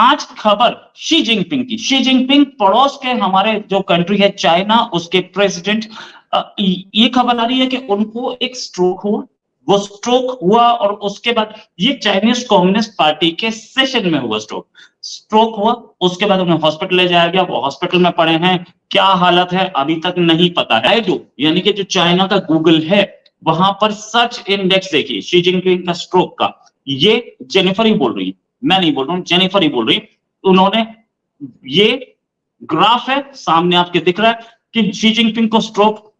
आज खबर Xi Jinping की। शी जिनपिंग पड़ोस के हमारे जो कंट्री है चाइना, उसके प्रेसिडेंट, ये खबर आ रही है कि उनको एक स्ट्रोक हुआ। वो स्ट्रोक हुआ और उसके बाद ये चाइनीज कम्युनिस्ट पार्टी के सेशन में हुआ स्ट्रोक हुआ। उसके बाद उन्हें हॉस्पिटल ले जाया गया, वो हॉस्पिटल में पड़े हैं। क्या हालत है अभी तक नहीं पता है। जो यानी कि जो चाइना का गूगल है, वहां पर सर्च इंडेक्स देखिए शी जिनपिंग का स्ट्रोक का। ये जेनिफर ही बोल रही है, मैं नहीं बोल रहा हूं, जेनिफर ही बोल रही। उन्होंने ये ग्राफ है सामने आपके दिख रहा है कि शी जिनपिंग को स्ट्रोक,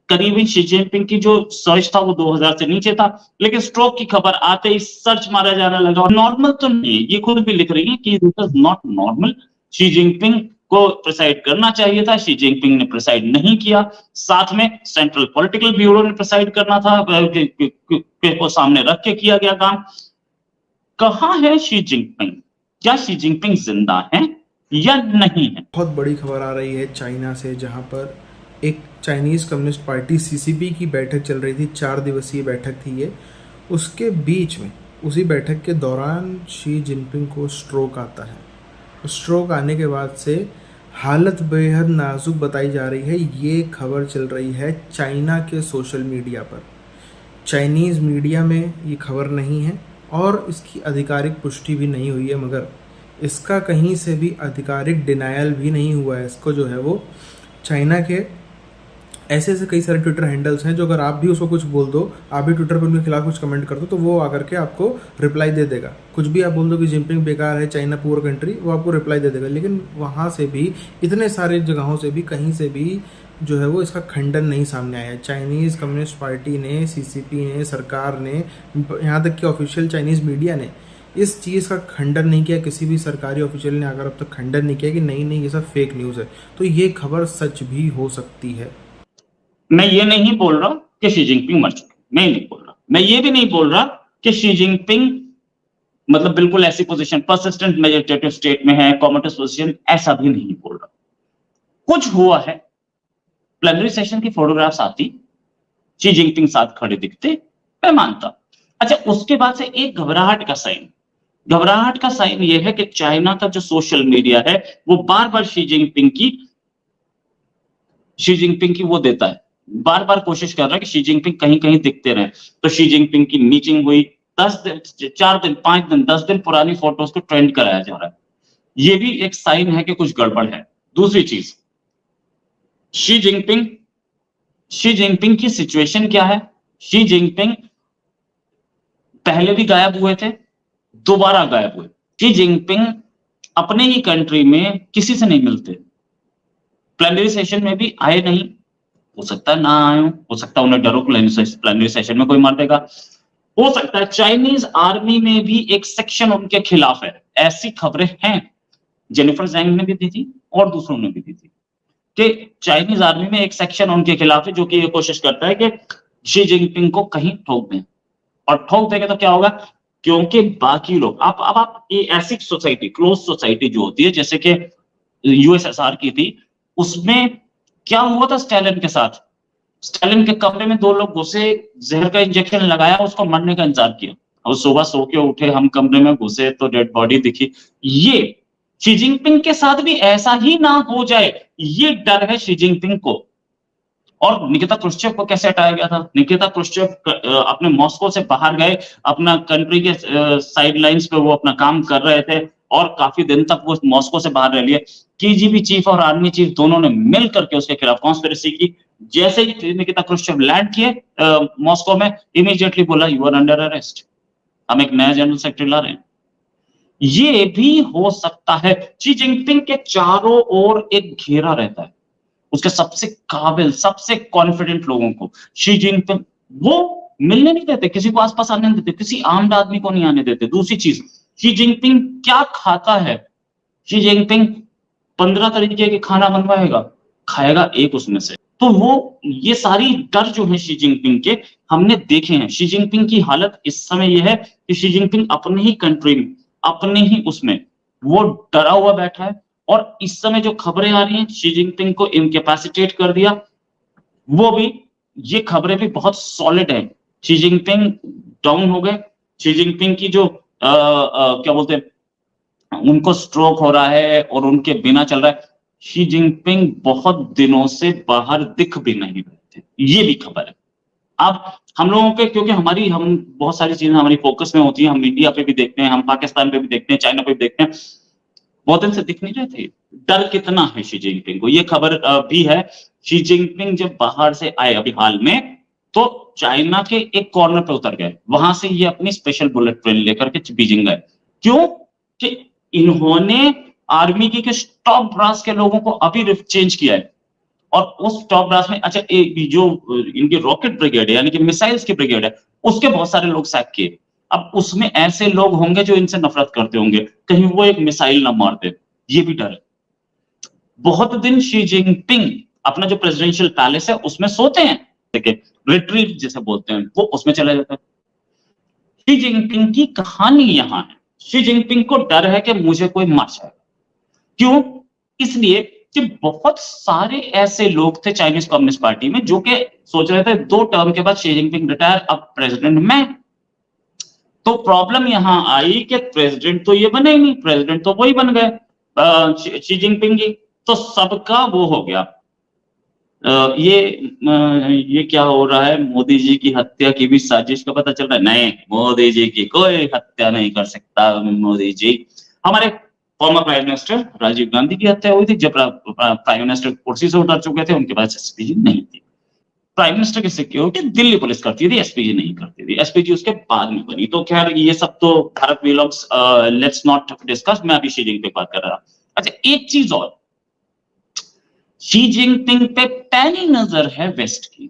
करीबन शी जिनपिंग की जो सर्च था वो 2000 से नीचे था, लेकिन स्ट्रोक की खबर आते ही सर्च मारा जाने लगा। नॉर्मल तो नहीं, ये खुद भी लिख रही है कि this is not normal. Xi Jinping को प्रिसाइड करना चाहिए था, शी जिनपिंग ने प्रिसाइड नहीं किया। साथ में सेंट्रल पॉलिटिकल ब्यूरो ने प्रिसाइड करना था, को सामने रख के किया गया काम। कहां है शी जिनपिंग? क्या शी जिनपिंग जिंदा है या नहीं है? बहुत बड़ी खबर आ रही है चाइना से, जहां पर एक चाइनीज़ कम्युनिस्ट पार्टी सीसीपी की बैठक चल रही थी। 4 दिवसीय बैठक थी ये। उसके बीच में, उसी बैठक के दौरान शी जिनपिंग को स्ट्रोक आता है। स्ट्रोक आने के बाद से हालत बेहद नाजुक बताई जा रही है। ये खबर चल रही है चाइना के सोशल मीडिया पर। चाइनीज़ मीडिया में ये खबर नहीं है और इसकी आधिकारिक पुष्टि भी नहीं हुई है, मगर इसका कहीं से भी आधिकारिक डिनायल भी नहीं हुआ है। इसको जो है वो चाइना के ऐसे ऐसे कई सारे ट्विटर हैंडल्स हैं जो अगर आप भी उसको कुछ बोल दो, आप भी ट्विटर पर उनके खिलाफ कुछ कमेंट कर दो, तो वो आकर के आपको रिप्लाई दे देगा। कुछ भी आप बोल दो कि जिनपिंग बेकार है, चाइना पुअर कंट्री, वो आपको रिप्लाई दे देगा। लेकिन वहाँ से भी, इतने सारे जगहों से भी, कहीं से भी जो है वो इसका खंडन नहीं सामने आया। चाइनीज़ कम्युनिस्ट पार्टी ने, सीसीपी ने, सरकार ने, यहाँ तक कि ऑफिशियल चाइनीज़ मीडिया ने इस चीज़ का खंडन नहीं किया। किसी भी सरकारी ऑफिशियल ने अगर अब तक खंडन नहीं किया कि नहीं नहीं ये सब फेक न्यूज़ है। तो ये खबर सच भी हो सकती है। मैं ये नहीं बोल रहा कि शी जिनपिंग मर चुके, मैं नहीं बोल रहा। मैं ये भी नहीं बोल रहा कि शी जिनपिंग मतलब बिल्कुल ऐसी पोजीशन, परसिस्टेंट मेजोरिटेटिव स्टेट में है, कॉमेटिस्ट पोजीशन, ऐसा भी नहीं बोल रहा। कुछ हुआ है, प्लेनरी सेशन की फोटोग्राफ्स आती, शी जिनपिंग साथ खड़े दिखते, मैं मानता। अच्छा, उसके बाद से एक घबराहट का साइन, घबराहट का साइन यह है कि चाइना का जो सोशल मीडिया है वो बार बार शी जिनपिंग की वो देता है, बार बार कोशिश कर रहा है कि शी जिनपिंग कहीं कहीं दिखते रहे। तो शी जिनपिंग की मीटिंग हुई, 10 दिन, 4 दिन, 5 दिन, 10 दिन पुरानी फोटोज को ट्रेंड कराया जा रहा है। ये भी एक साइन है कि कुछ गड़बड़ है। दूसरी चीज, शी जिनपिंग की सिचुएशन क्या है? शी जिनपिंग पहले भी गायब हुए थे, दोबारा गायब हुए। शी जिनपिंग अपने ही कंट्री में किसी से नहीं मिलते, प्लेनरी सेशन में भी आए नहीं, हो सकता है ना आए हो सकता है उन्हें डरो प्लेनरी सेशन में कोई मार देगा, हो सकता है चाइनीज आर्मी में भी एक सेक्शन उनके खिलाफ है। ऐसी खबरें हैं, जेनिफर जैंग ने भी दी थी और दूसरों ने भी दी थी कि चाइनीज आर्मी में एक सेक्शन उनके खिलाफ है जो कि ये कोशिश करता है कि शी जिनपिंग को कहीं ठोक दें। और ठोक देंगे तो क्या होगा, क्योंकि बाकी लोग अब आप ये ऐसी सोसाइटी, क्लोज सोसाइटी जो होती है जैसे कि यूएसएसआर की थी, उसमें क्या हुआ था स्टालिन के साथ? स्टालिन के कमरे में 2 लोग घुसे, जहर का इंजेक्शन लगाया, उसको मरने का इंतजार किया, और सुबह सो के उठे, हम कमरे में घुसे तो डेड बॉडी दिखी। ये शी जिनपिंग के साथ भी ऐसा ही ना हो जाए, ये डर है शी जिनपिंग को। और निकिता क्रुश्चेव को कैसे हटाया गया था? निकिता क्रुश्चेव अपने मॉस्को से बाहर गए, अपना कंट्री के साइड लाइंस पे वो अपना काम कर रहे थे और काफी दिन तक वो मॉस्को से बाहर रह लिए। केजीबी चीफ और आर्मी चीफ दोनों ने मिल करके उसके खिलाफ कॉन्स्पिरेसी की। जैसे ही निकिता क्रुश्चेव लैंड किए मॉस्को में, इमीडिएटली बोला यू आर अंडर अरेस्ट, हम एक नया जनरल सेक्रेटरी ला रहे हैं। ये भी हो सकता है। शी जिनपिंग के चारों ओर एक घेरा रहता है, उसके सबसे काबिल, सबसे कॉन्फिडेंट लोगों को शी जिनपिंग वो मिलने नहीं देते, किसी को आसपास आने नहीं देते, किसी आम आदमी को नहीं आने देते। दूसरी चीज, शी जिनपिंग क्या खाता है? शी जिनपिंग 15 तरीके के खाना बनवाएगा, खाएगा एक उसमें से। तो वो ये सारी डर जो है शी जिनपिंग के, हमने देखे हैं। शी जिनपिंग की हालत इस समय यह है कि शी जिनपिंग अपने ही कंट्री में, अपने ही उसमें वो डरा हुआ बैठा है। और इस समय जो खबरें आ रही हैं शी जिनपिंग को इनकैपेसिटेट कर दिया, वो भी, ये खबरें भी बहुत सॉलिड है। शी जिनपिंग डाउन हो गए। शी जिनपिंग की जो क्या बोलते हैं, उनको स्ट्रोक हो रहा है और उनके बिना चल रहा है। शी जिनपिंग बहुत दिनों से बाहर दिख भी नहीं रहे थे, ये भी खबर है। अब हम लोगों के, क्योंकि हम बहुत सारी चीजें हमारी फोकस में होती है, हम इंडिया पे भी देखते हैं, हम पाकिस्तान पे भी देखते हैं, चाइना पे भी देखते हैं, बहुत दिन से दिख नहीं रहे थे। डर कितना है शी जिनपिंग को, ये खबर भी है। शी जिनपिंग जब बाहर से आए अभी हाल में, तो चाइना के एक कॉर्नर पे उतर गए, वहां से ये अपनी स्पेशल बुलेट ट्रेन लेकर के बीजिंग गए। क्यों? कि इन्होंने आर्मी के टॉप ब्रास के लोगों को अभी चेंज किया है, और उस टॉप ब्रास में अच्छा जो इनके रॉकेट ब्रिगेड है, यानी कि मिसाइल्स की ब्रिगेड है, उसके बहुत सारे लोग सैक किए। अब उसमें ऐसे लोग होंगे जो इनसे नफरत करते होंगे, कहीं वो एक मिसाइल ना मार दे, ये भी डर है। बहुत दिन शी जिनपिंग अपना जो प्रेसिडेंशियल पैलेस है उसमें सोते हैं, देखिए रिट्रीट जिसे बोलते हैं, वो उसमें चला जाता है। शी जिनपिंग की कहानी यहां है, शी जिनपिंग को डर है कि मुझे कोई मार जाएगा। क्यों? इसलिए कि बहुत सारे ऐसे लोग थे चाइनीज कम्युनिस्ट पार्टी में जो कि सोच रहे थे 2 टर्म के बाद शी जिनपिंग रिटायर, अब प्रेसिडेंट मैं। तो प्रॉब्लम यहां आई कि प्रेसिडेंट तो ये बने ही नहीं, प्रेसिडेंट तो वही बन गए शी जिनपिंग जी, तो सबका वो हो गया। ये क्या हो रहा है, मोदी जी की हत्या की भी साजिश का पता चल रहा है? नहीं, मोदी जी की कोई हत्या नहीं कर सकता मोदी जी। हमारे former prime minister Rajiv Gandhi की हत्या हुई थी जब प्राइम मिनिस्टर कुर्सी से उतर चुके थे, उनके पास एसपीजी नहीं थी। प्राइम मिनिस्टर की सिक्योरिटी दिल्ली पुलिस करती थी, एसपीजी नहीं करती थी, एसपीजी उसके बाद में बनी। तो खैर ये सब तो Bharat vlogs, let's not discuss, मैं अभी शी जिनपिंग पे बात कर रहा। अच्छा, एक चीज और, शी जिनपिंग पे पैनी नजर है वेस्ट की,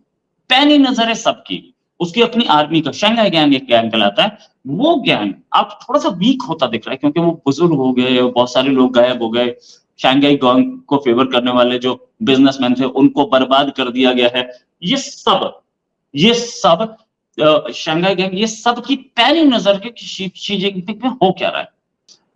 पैनी नजर है सबकी, उसकी अपनी आर्मी का। शंघाई गैंग एक गैंग कहलाता है, वो गैंग अब थोड़ा सा वीक होता दिख रहा है, क्योंकि वो बुजुर्ग हो गए, बहुत सारे लोग गायब हो गए। शंघाई गैंग को फेवर करने वाले जो बिजनेसमैन थे उनको बर्बाद कर दिया गया है। ये सब शंघाई गैंग, ये सब की पैनी नजर के शी जिनपिंग में हो क्या रहा है।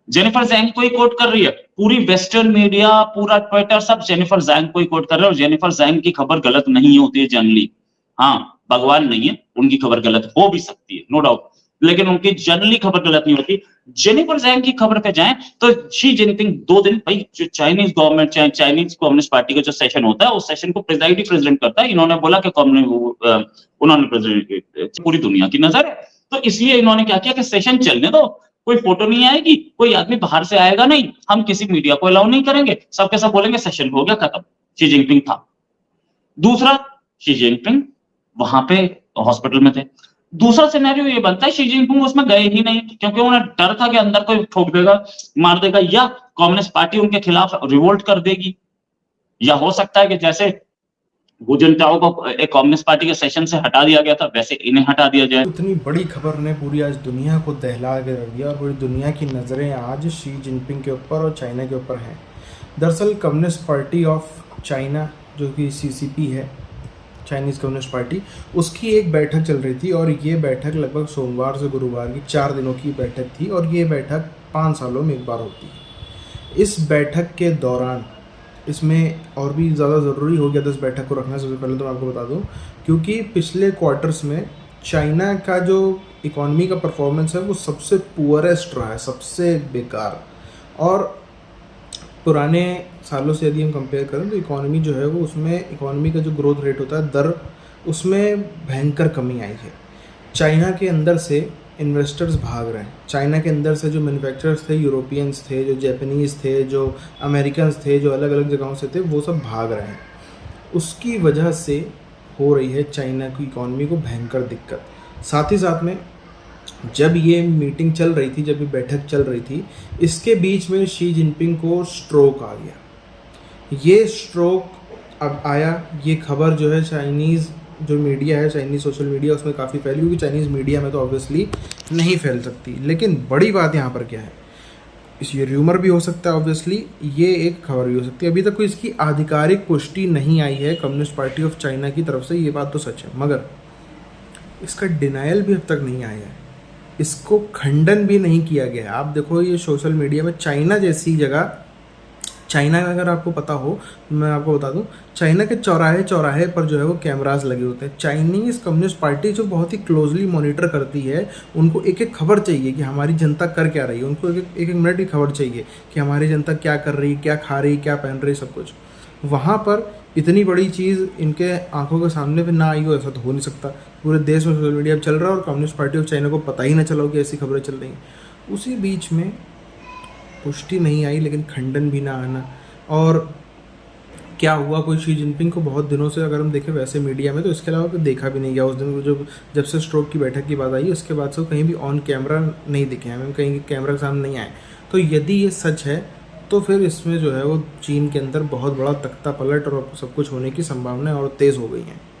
जेनिफर जैंग को ही कोट कर रही है, पूरी वेस्टर्न मीडिया, पूरा ट्विटर, सब जेनिफर जैंग को ही कोट कर रहे हैं, और जेनिफर जैंग की खबर गलत नहीं होती है जनरली। हाँ, भगवान नहीं है, उनकी खबर गलत हो भी सकती है, नो डाउट, लेकिन उनकी जनरली खबर गलत नहीं होती। जेनिफर जैंग की खबर पे जाएं तो शी जिनपिंग 2 दिन, भाई जो Chinese government, Chinese communist party का जो सेशन होता है, उस सेशन को प्रिजाइड ही प्रेसिडेंट करता है। इन्होंने बोला कि उन्होंने प्रेसिडेंट, पूरी दुनिया की नजर है, तो इसलिए इन्होंने क्या किया कि सेशन चलने दो, कोई फोटो नहीं आएगी, कोई आदमी बाहर से आएगा नहीं, हम किसी मीडिया को अलाउ नहीं करेंगे, सबके सब बोलेंगे सेशन हो गया, खत्म। शी जिनपिंग था। दूसरा, शी जिनपिंग वहां पे हॉस्पिटल में थे। दूसरा सिनेरियो ये बनता है शी जिनपिंग उसमें गए ही नहीं, क्योंकि उन्हें डर था कि अंदर कोई ठोक देगा, मार देगा, या कम्युनिस्ट पार्टी उनके खिलाफ रिवोल्ट कर देगी, या हो सकता है कि जैसे हु जिनटाओ को एक कम्युनिस्ट पार्टी के सेशन से हटा दिया गया था, वैसे इन्हें हटा दिया जाए। इतनी बड़ी खबर ने पूरी आज दुनिया को दहला के रख दिया, और पूरी दुनिया की नज़रें आज शी जिनपिंग के ऊपर और चाइना के ऊपर हैं। दरअसल कम्युनिस्ट पार्टी ऑफ चाइना, जो कि CCP है, चाइनीज़ कम्युनिस्ट पार्टी, उसकी एक बैठक चल रही थी, और ये बैठक लगभग सोमवार से गुरुवार की 4 दिनों की बैठक थी, और ये बैठक 5 सालों में एक बार होती है। इस बैठक के दौरान, इसमें और भी ज़्यादा ज़रूरी हो गया था इस बैठक को रखना, सबसे पहले तो मैं आपको बता दूं, क्योंकि पिछले क्वार्टर्स में चाइना का जो इकॉनमी का परफॉर्मेंस है वो सबसे पुअरेस्ट रहा है, सबसे बेकार। और पुराने सालों से यदि हम कंपेयर करें तो इकॉनमी जो है वो, उसमें इकॉनमी का जो ग्रोथ रेट होता है, दर, उसमें भयंकर कमी आई है। चाइना के अंदर से इन्वेस्टर्स भाग रहे हैं, चाइना के अंदर से जो मैन्युफैक्चरर्स थे, यूरोपियंस थे, जो जापानीज़ थे, जो अमेरिकन्स थे, जो अलग अलग जगहों से थे, वो सब भाग रहे हैं। उसकी वजह से हो रही है चाइना की इकॉनमी को भयंकर दिक्कत। साथ ही साथ में जब ये मीटिंग चल रही थी, जब ये बैठक चल रही थी, इसके बीच में शी जिनपिंग को स्ट्रोक आ गया। ये स्ट्रोक अब आया, ये खबर जो है चाइनीज़ जो मीडिया है, चाइनीज़ सोशल मीडिया, उसमें काफ़ी फैली, क्योंकि चाइनीज़ मीडिया में तो ऑब्वियसली नहीं फैल सकती। लेकिन बड़ी बात यहाँ पर क्या है, ये र्यूमर भी हो सकता है ऑब्वियसली, ये एक खबर भी हो सकती है। अभी तक कोई इसकी आधिकारिक पुष्टि नहीं आई है कम्युनिस्ट पार्टी ऑफ चाइना की तरफ से, ये बात तो सच है, मगर इसका डिनायल भी अब तक नहीं आया है, इसको खंडन भी नहीं किया गया है। आप देखो ये सोशल मीडिया में चाइना जैसी जगह चाइना का अगर आपको पता हो, मैं आपको बता दूं, चाइना के चौराहे चौराहे पर जो है वो कैमरास लगे होते हैं। चाइनीज़ कम्युनिस्ट पार्टी जो बहुत ही क्लोजली मॉनिटर करती है, उनको एक एक खबर चाहिए कि हमारी जनता कर क्या रही है, उनको एक एक मिनट की खबर चाहिए कि हमारी जनता क्या कर रही, क्या खा रही, क्या पहन रही, सब कुछ। वहाँ पर इतनी बड़ी चीज़ इनके आंखों के सामने पे ना आई हो, ऐसा तो हो नहीं सकता। पूरे देश में सोशल मीडिया चल रहा है और कम्युनिस्ट पार्टी ऑफ चाइना को पता ही ना चला हो कि ऐसी खबरें चल रही हैं। उसी बीच में पुष्टि नहीं आई लेकिन खंडन भी ना आना, और क्या हुआ, कोई शी जिनपिंग को बहुत दिनों से अगर हम देखें वैसे मीडिया में, तो इसके अलावा तो देखा भी नहीं गया। उस दिन जो जब से स्ट्रोक की बैठक की बात आई, उसके बाद से वो कहीं भी ऑन कैमरा नहीं दिखे हमें, कहीं कैमरा के सामने नहीं आए। तो यदि ये सच है तो फिर इसमें जो है वो चीन के अंदर बहुत बड़ा तख्ता पलट और सब कुछ होने की संभावनाएं और तेज़ हो गई हैं।